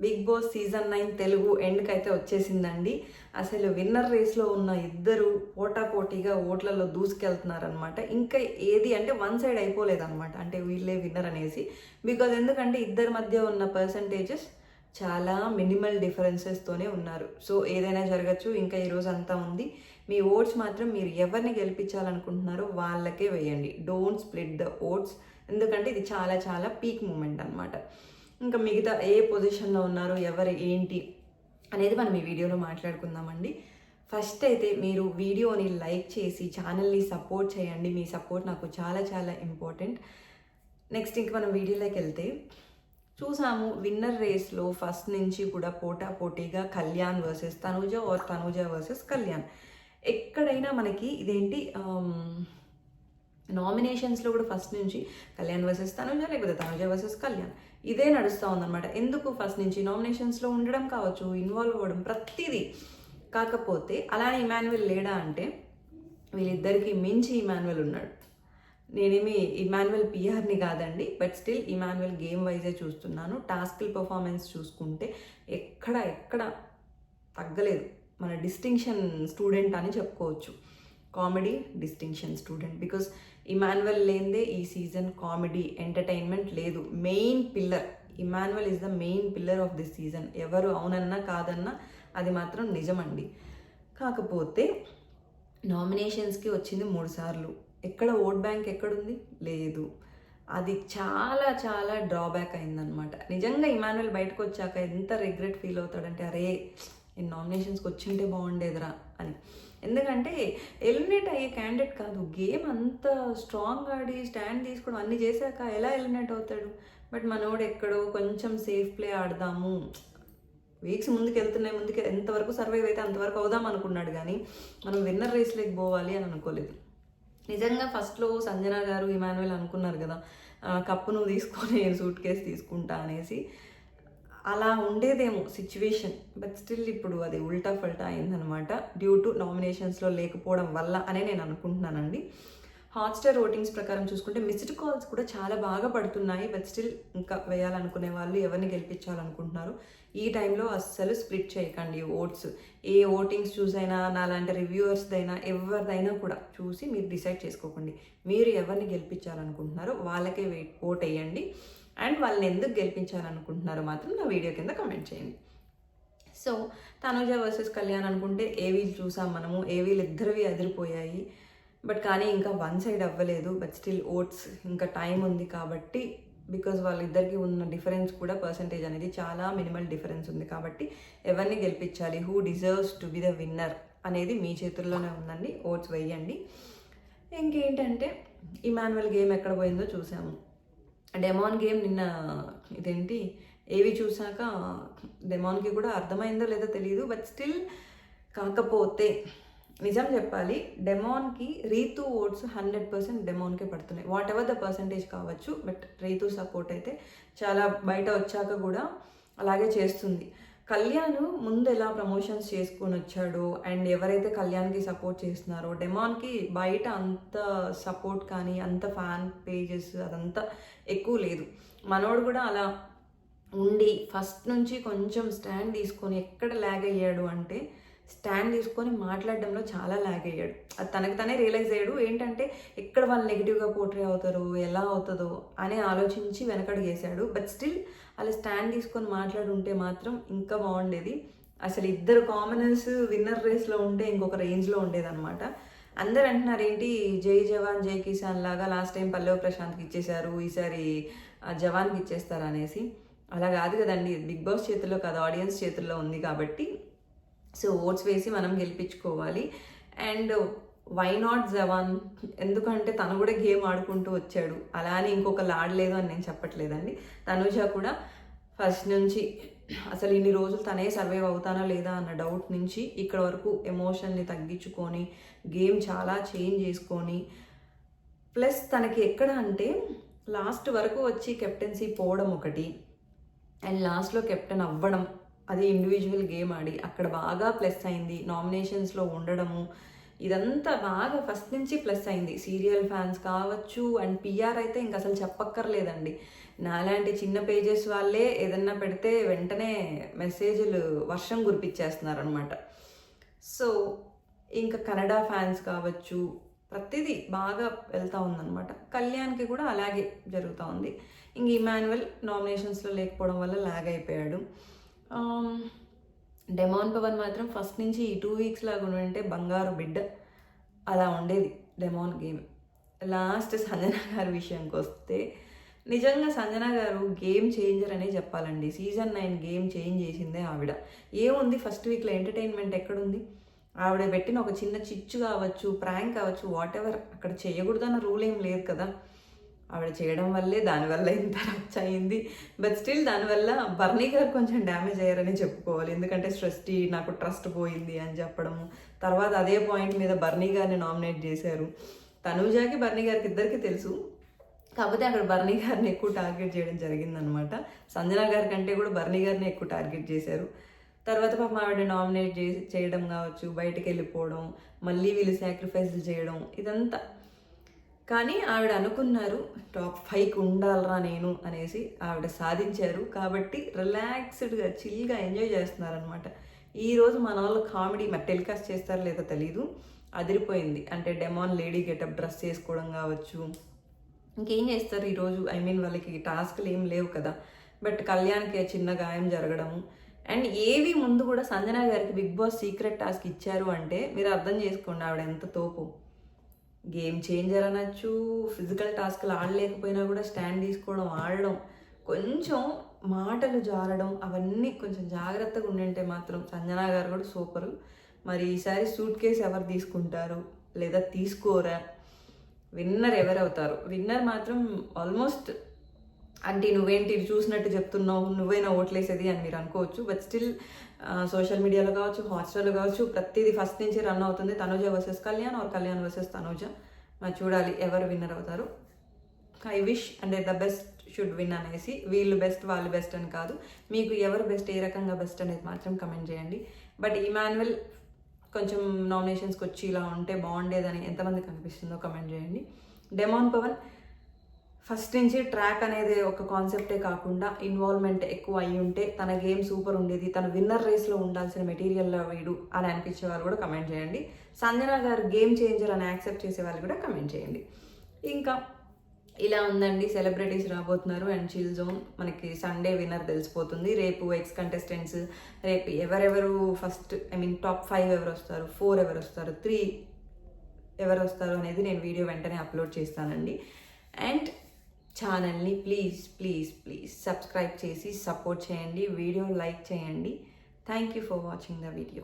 Big boss season 9 Telugu ఎండ్కి అయితే వచ్చేసిందండి. అసలు విన్నర్ రేస్లో ఉన్న ఇద్దరు పోటాపోటీగా ఓట్లలో దూసుకెళ్తున్నారనమాట. ఇంకా ఏది అంటే వన్ సైడ్ అయిపోలేదన్నమాట, అంటే వీళ్ళే విన్నర్ అనేసి. బికాజ్ ఎందుకంటే ఇద్దరి మధ్య ఉన్న పర్సంటేజెస్ చాలా మినిమల్ డిఫరెన్సెస్తోనే ఉన్నారు. సో ఏదైనా జరగచ్చు. ఇంకా ఈరోజు అంతా ఉంది. మీ ఓట్స్ మాత్రం మీరు ఎవరిని గెలిపించాలనుకుంటున్నారో వాళ్ళకే వేయండి. డోంట్ స్ప్లిట్ ద ఓట్స్, ఎందుకంటే ఇది చాలా చాలా పీక్ మూమెంట్ అనమాట. ఇంకా మిగతా ఏ పొజిషన్లో ఉన్నారు, ఎవరు ఏంటి అనేది మనం ఈ వీడియోలో మాట్లాడుకుందామండి. ఫస్ట్ అయితే మీరు వీడియోని లైక్ చేసి ఛానల్ని సపోర్ట్ చేయండి. మీ సపోర్ట్ నాకు చాలా చాలా ఇంపార్టెంట్. నెక్స్ట్ ఇంక మనం వీడియోలోకి వెళ్తే, చూసాము విన్నర్ రేస్లో ఫస్ట్ నుంచి కూడా పోటాపోటీగా Kalyan versus Tanuja or Tanuja versus Kalyan. ఎక్కడైనా మనకి ఇదేంటి నామినేషన్స్లో కూడా ఫస్ట్ నుంచి కళ్యాణ్ వర్సెస్ తనుజ, లేకపోతే తనుజ వర్సెస్ కళ్యాణ్, ఇదే నడుస్తూ ఉందన్నమాట. ఎందుకు ఫస్ట్ నుంచి నామినేషన్స్లో ఉండడం కావచ్చు, ఇన్వాల్వ్ అవ్వడం, ప్రతిదీ. కాకపోతే అలానే ఇమాన్యువల్ లేడా అంటే వీళ్ళిద్దరికి మించి ఇమాన్యువల్ ఉన్నాడు. నేనేమి ఇమాన్యువల్ పిఆర్ని కాదండి, but still Emmanuel game yj చూస్తున్నాను. టాస్క్ల పర్ఫార్మెన్స్ చూసుకుంటే ఎక్కడ తగ్గలేదు. మన డిస్టింక్షన్ స్టూడెంట్ అని చెప్పుకోవచ్చు. Comedy distinction student. Because Emmanuel లేనిదే ఈ సీజన్ కామెడీ ఎంటర్టైన్మెంట్ లేదు. Main pillar Emmanuel is the main pillar of this season. ఎవరు అవునన్నా కాదన్నా అది మాత్రం నిజమండి. కాకపోతే నామినేషన్స్కి వచ్చింది 3 సార్లు. ఎక్కడ ఓట్ బ్యాంక్ ఎక్కడుంది? లేదు. అది చాలా చాలా డ్రాబ్యాక్ అయిందనమాట. నిజంగా ఇమాన్యువల్ బయటకు వచ్చాక ఎంత రిగ్రెట్ ఫీల్ అవుతాడంటే, అరే నేను నామినేషన్స్కి వచ్చింటే బాగుండేదిరా అని. ఎందుకంటే ఎలిమినేట్ అయ్యే క్యాండిడేట్ కాదు. గేమ్ అంత స్ట్రాంగ్ ఆడి స్టాండ్ తీసుకోవడం అన్నీ చేశాక ఎలా ఎలిమినేట్ అవుతాడు? బట్ మనోడు ఎక్కడో కొంచెం సేఫ్ ప్లే ఆడదాము, వీక్స్ ముందుకు వెళ్తున్నాయి, ముందుకు ఎంతవరకు సర్వైవ్ అయితే అంతవరకు అవుదాం అనుకున్నాడు. కానీ మనం విన్నర్ రేస్లోకి పోవాలి అని అనుకోలేదు. నిజంగా ఫస్ట్లో సంజన గారు ఇమాన్యువల్ అనుకున్నారు కదా, కప్పు నువ్వు తీసుకొని నేను సూట్ కేసు తీసుకుంటా అనేసి. అలా ఉండేదేమో సిచ్యువేషన్. బట్ స్టిల్ ఇప్పుడు అది ఉల్టా ఫల్టా అయిందనమాట, డ్యూ టు నామినేషన్స్లో లేకపోవడం వల్ల అనే నేను అనుకుంటున్నానండి. హాట్స్టార్ ఓటింగ్స్ ప్రకారం చూసుకుంటే మిస్డ్ కాల్స్ కూడా చాలా బాగా పడుతున్నాయి. బట్ స్టిల్ ఇంకా వేయాలనుకునే వాళ్ళు ఎవరిని గెలిపించాలనుకుంటున్నారు ఈ టైంలో అస్సలు స్ప్లిట్ చేయకండి ఓట్స్. ఏ ఓటింగ్స్ చూసైనా, నాలాంటి రివ్యూవర్స్దైనా, ఎవరిదైనా కూడా చూసి మీరు డిసైడ్ చేసుకోకండి. మీరు ఎవరిని గెలిపించాలనుకుంటున్నారో వాళ్ళకే ఓట్ వేయండి. అండ్ వాళ్ళని ఎందుకు గెలిపించాలనుకుంటున్నారో మాత్రం నా వీడియో కింద కమెంట్ చేయండి. సో తనుజ వర్సెస్ కళ్యాణ్ అనుకుంటే ఏవీలు చూసాం మనము. ఏవీలు ఇద్దరివి అదిరిపోయాయి. బట్ కానీ ఇంకా వన్ సైడ్ అవ్వలేదు. బట్ స్టిల్ ఓట్స్ ఇంకా టైం ఉంది కాబట్టి, బికాజ్ వాళ్ళిద్దరికి ఉన్న డిఫరెన్స్ కూడా పర్సంటేజ్ అనేది చాలా మినిమల్ డిఫరెన్స్ ఉంది కాబట్టి ఎవరిని గెలిపించాలి, who deserves to be the winner అనేది మీ చేతుల్లోనే ఉందండి. ఓట్స్ వేయండి. ఇంకేంటంటే ఇమాన్యువల్ గేమ్ ఎక్కడ పోయిందో చూసాము. డెమాన్ గేమ్ నిన్న ఇదేంటి ఏవి చూసాక డెమాన్కి కూడా అర్థమైందో లేదో తెలియదు. బట్ స్టిల్ కాకపోతే నిజం చెప్పాలి, డెమాన్కి రీతు ఓట్స్ 100% డెమాన్కే పడుతున్నాయి. వాట్ ఎవర్ ద పర్సంటేజ్ కావచ్చు, బట్ రీతు సపోర్ట్ అయితే చాలా బయట వచ్చాక కూడా అలాగే చేస్తుంది. కళ్యాణ్ ముందు ఎలా ప్రమోషన్స్ చేసుకొని వచ్చాడో, అండ్ ఎవరైతే కళ్యాణ్కి సపోర్ట్ చేస్తున్నారో, డెమాన్కి బయట అంత సపోర్ట్ కానీ అంత ఫ్యాన్ పేజెస్ అదంతా ఎక్కువ లేదు. మనోడు కూడా అలా ఉండి ఫస్ట్ నుంచి కొంచెం స్టాండ్ తీసుకొని ఎక్కడ ల్యాగ్ అయ్యాడు అంటే, స్టాండ్ తీసుకొని మాట్లాడడంలో చాలా ల్యాగ్ అయ్యాడు. అది తనకు తనే రియలైజ్ అయ్యాడు. ఏంటంటే ఎక్కడ వాళ్ళు నెగిటివ్గా పోర్ట్రే అవుతారు, ఎలా అవుతుందో అని ఆలోచించి వెనకడుగు వేశాడు. బట్ స్టిల్ అలా స్టాండ్ తీసుకొని మాట్లాడుంటే మాత్రం ఇంకా బాగుండేది. అసలు ఇద్దరు కామనర్స్ విన్నర్ రేస్లో ఉంటే ఇంకొక రేంజ్లో ఉండేదన్నమాట. అందరు అంటున్నారు ఏంటి జై జవాన్ జై కిసాన్ లాగా లాస్ట్ టైం పల్లవి ప్రశాంత్కి ఇచ్చేశారు, ఈసారి జవాన్కి ఇచ్చేస్తారు అనేసి. అలా కాదు కదండి, బిగ్ బాస్ చేతుల్లో కాదు, ఆడియన్స్ చేతుల్లో ఉంది కాబట్టి. సో ఓట్స్ వేసి మనం గెలిపించుకోవాలి. అండ్ వై నాట్ జవాన్? ఎందుకంటే తను కూడా గేమ్ ఆడుకుంటూ వచ్చాడు. అలా అని ఇంకొకళ్ళు ఆడలేదు అని నేను చెప్పట్లేదండి. తనుజ కూడా ఫస్ట్ నుంచి అసలు ఇన్ని రోజులు తనే సర్వైవ్ అవుతానా లేదా అన్న డౌట్ నుంచి ఇక్కడ వరకు ఎమోషన్ని తగ్గించుకొని గేమ్ చాలా చేంజ్ చేసుకొని, ప్లస్ తనకి ఎక్కడ అంటే లాస్ట్ వరకు వచ్చి కెప్టెన్సీ పోవడం ఒకటి, అండ్ లాస్ట్లో కెప్టెన్ అవ్వడం, అది ఇండివిజువల్ గేమ్ ఆడి అక్కడ బాగా ప్లస్ అయింది. నామినేషన్స్లో ఉండడము, ఇదంతా బాగా ఫస్ట్ నుంచి ప్లస్ అయింది. సీరియల్ ఫ్యాన్స్ కావచ్చు అండ్ పిఆర్ అయితే ఇంక అసలు చెప్పక్కర్లేదండి. నాలాంటి చిన్న పేజెస్ వాళ్ళే ఏదన్నా పెడితే వెంటనే మెసేజ్లు వర్షం కురిపించేస్తున్నారనమాట. సో ఇంకా కన్నడ ఫ్యాన్స్ కావచ్చు, ప్రతిదీ బాగా వెళ్తూ ఉందన్నమాట. కళ్యాణ్కి కూడా అలాగే జరుగుతూ ఉంది. ఇంక ఇమాన్యువల్ నామినేషన్స్లో లేకపోవడం వల్ల లాగ్ అయిపోయాడు. డెమాన్ పవన్ మాత్రం ఫస్ట్ నుంచి ఈ 2 వీక్స్ లాగా ఉంటే బంగారు బిడ్డ అలా ఉండేది డెమాన్ గేమ్. లాస్ట్ సంజన గారి విషయానికి వస్తే నిజంగా సంజన గారు గేమ్ చేంజర్ అనే చెప్పాలండి. సీజన్ 9 గేమ్ చేంజ్ చేసిందే ఆవిడ. ఏముంది ఫస్ట్ వీక్లో ఎంటర్టైన్మెంట్ ఎక్కడుంది? ఆవిడ పెట్టిన ఒక చిన్న చిచ్చు కావచ్చు, ప్రాంక్ కావచ్చు, వాట్ ఎవర్, అక్కడ చేయకూడదన్న రూల్ ఏం లేదు కదా. ఆవిడ చేయడం వల్లే దానివల్ల ఇంత రచ్చ అయింది. బట్ స్టిల్ దానివల్ల బర్నీ గారు కొంచెం డ్యామేజ్ అయ్యారని చెప్పుకోవాలి. ఎందుకంటే నాకు ట్రస్ట్ పోయింది అని చెప్పడము, తర్వాత అదే పాయింట్ మీద బర్నీ గారిని నామినేట్ చేశారు. తనూజాకి బర్నీ గారికి ఇద్దరికి తెలుసు, కాకపోతే అక్కడ బర్నీ గారిని ఎక్కువ టార్గెట్ చేయడం జరిగిందనమాట. సంజన గారి కంటే కూడా బర్నీ గారిని ఎక్కువ టార్గెట్ చేశారు. తర్వాత పాపం ఆవిడ నామినేట్ చేయడం కావచ్చు, బయటకు వెళ్ళిపోవడం, మళ్ళీ వీళ్ళు సాక్రిఫైస్లు చేయడం, ఇదంతా. కానీ ఆవిడ అనుకున్నారు టాప్ 5కి ఉండాలరా నేను అనేసి, ఆవిడ సాధించారు. కాబట్టి రిలాక్స్డ్గా చిల్గా ఎంజాయ్ చేస్తున్నారనమాట. ఈరోజు మన వాళ్ళు కామెడీ మరి టెలికాస్ట్ చేస్తారో లేదో తెలీదు, అదిరిపోయింది. అంటే డెమాన్ లేడీ గెటప్ డ్రెస్ చేసుకోవడం కావచ్చు, ఇంకేం చేస్తారు ఈరోజు. వాళ్ళకి టాస్క్లు ఏం లేవు కదా. బట్ కళ్యాణ్కి చిన్న గాయం జరగడము, అండ్ ఏవి ముందు కూడా సంజన గారికి బిగ్ బాస్ సీక్రెట్ టాస్క్ ఇచ్చారు అంటే మీరు అర్థం చేసుకోండి ఆవిడ ఎంత తోపు. గేమ్ చేంజర్ అనొచ్చు, ఫిజికల్ టాస్క్లు ఆడలేకపోయినా కూడా స్టాండ్ తీసుకోవడం, ఆడడం, కొంచెం మాటలు జారడం, అవన్నీ కొంచెం జాగ్రత్తగా ఉండింటే మాత్రం సంజన గారు కూడా సూపరు. మరి ఈసారి సూట్ కేసు ఎవరు తీసుకుంటారు లేదా తీసుకోరా, విన్నర్ ఎవరవుతారు? విన్నర్ మాత్రం ఆల్మోస్ట్ అంటే నువ్వేంటి చూసినట్టు చెప్తున్నావు, నువ్వైనా ఓట్లేసేది అని మీరు అనుకోవచ్చు. బట్ స్టిల్ సోషల్ మీడియాలో కావచ్చు, హాట్స్టార్లో కావచ్చు, ప్రతిదీ ఫస్ట్ నుంచి రన్ అవుతుంది. Tanuja versus Kalyan or Kalyan versus Tanuja. మరి చూడాలి ఎవరు విన్నర్ అవుతారు. ఐ విష్ అంటే ద బెస్ట్ షుడ్ విన్ అనేసి, వీళ్ళు బెస్ట్ వాళ్ళు బెస్ట్ అని కాదు, మీకు ఎవరు బెస్ట్, ఏ రకంగా బెస్ట్ అనేది మాత్రం కమెంట్ చేయండి. బట్ ఇమాన్యువల్ కొంచెం నామినేషన్స్కి వచ్చి ఇలా ఉంటే బాగుండేదని ఎంతమందికి అనిపిస్తుందో కమెంట్ చేయండి. డెమాన్ పవన్ ఫస్ట్ నుంచి ట్రాక్ అనేది ఒక కాన్సెప్టే కాకుండా ఇన్వాల్వ్మెంట్ ఎక్కువ అయ్యి ఉంటే తన గేమ్ సూపర్ ఉండేది, తన విన్నర్ రేస్లో ఉండాల్సిన మెటీరియల్లో వీడు అని అనిపించే వాళ్ళు కూడా కమెంట్ చేయండి. సంజన గారు గేమ్ చేంజర్ అని యాక్సెప్ట్ చేసే వాళ్ళు కూడా కమెంట్ చేయండి. ఇంకా ఇలా ఉందండి, సెలబ్రిటీస్ రాబోతున్నారు అండ్ చిల్ జోన్ మనకి సండే విన్నర్ తెలిసిపోతుంది. రేపు ఎక్స్ కంటెస్టెంట్స్, రేపు ఎవరెవరు ఫస్ట్ టాప్ 5 ఎవరు వస్తారు, 4 ఎవరు వస్తారు, 3 ఎవరు వస్తారు అనేది నేను వీడియో వెంటనే అప్లోడ్ చేస్తానండి. అండ్ ఛానల్ని ప్లీజ్ ప్లీజ్ ప్లీజ్ సబ్స్క్రైబ్ చేసి సపోర్ట్ చేయండి, వీడియో లైక్ చేయండి. Thank you for watching the video.